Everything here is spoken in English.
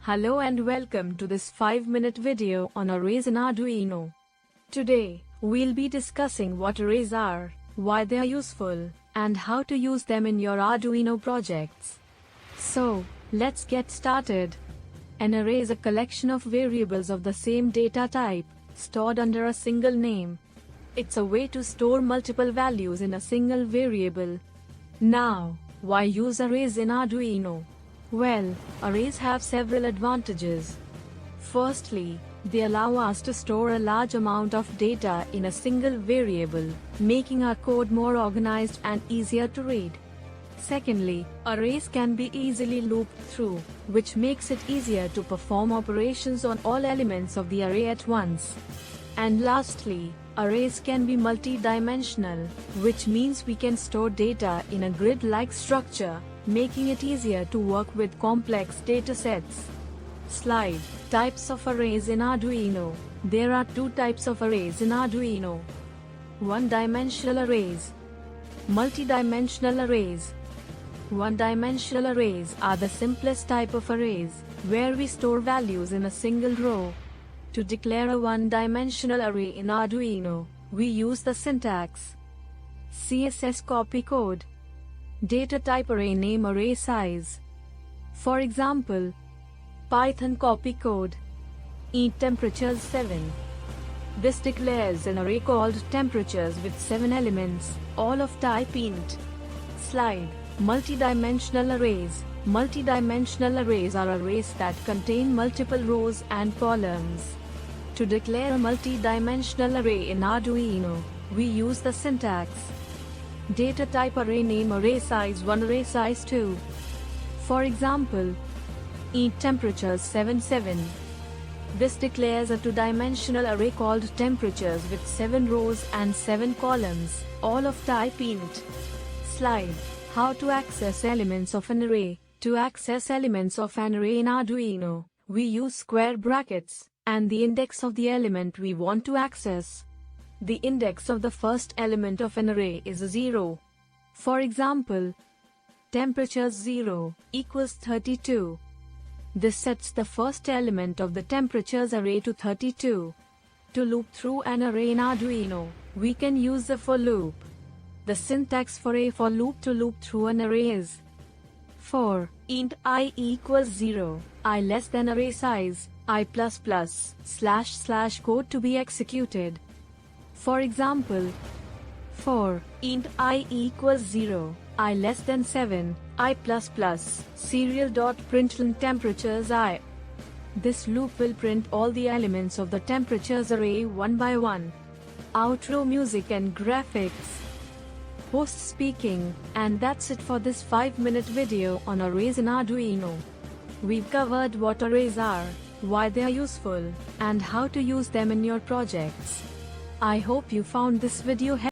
Hello and welcome to this 5-minute video on arrays in Arduino. Today, we'll be discussing what arrays are, why they are useful, and how to use them in your Arduino projects. So, let's get started. An array is a collection of variables of the same data type, stored under a single name. It's a way to store multiple values in a single variable. Now, why use arrays in Arduino? Well, arrays have several advantages. Firstly, they allow us to store a large amount of data in a single variable, making our code more organized and easier to read. Secondly, arrays can be easily looped through, which makes it easier to perform operations on all elements of the array at once. And lastly, arrays can be multi-dimensional, which means we can store data in a grid-like structure, making it easier to work with complex data sets. Slide. Types of arrays in Arduino. There are two types of arrays in Arduino. One-dimensional arrays. Multi-dimensional arrays. One-dimensional arrays are the simplest type of arrays, where we store values in a single row. To declare a one-dimensional array in Arduino, we use the syntax CSS copy code. Data type array name array size. For example, Python copy code int temperatures 7. This declares an array called temperatures with 7 elements, all of type int. Slide. Multi-dimensional arrays. Multi-dimensional arrays are arrays that contain multiple rows and columns. To declare a multi-dimensional array in Arduino, we use the syntax data type array name array size 1 array size 2. For example, int temperatures 7. This declares a two-dimensional array called temperatures with 7 rows and 7 columns, all of type int. Slide. How to access elements of an array. To access elements of an array in Arduino, we use square brackets and the index of the element we want to access. The index of the first element of an array is 0. For example, temperatures 0 equals 32. This sets the first element of the temperatures array to 32. To loop through an array in Arduino, we can use the for loop. The syntax for a for loop to loop through an array is for int I equals 0, I less than array size, I++, / code to be executed. For example, for int I equals 0, I less than 7, I++, serial.println temperatures I. This loop will print all the elements of the temperatures array one by one. Outro music and graphics. Host speaking, and that's it for this 5-minute video on arrays in Arduino. We've covered what arrays are, why they are useful, and how to use them in your projects. I hope you found this video helpful.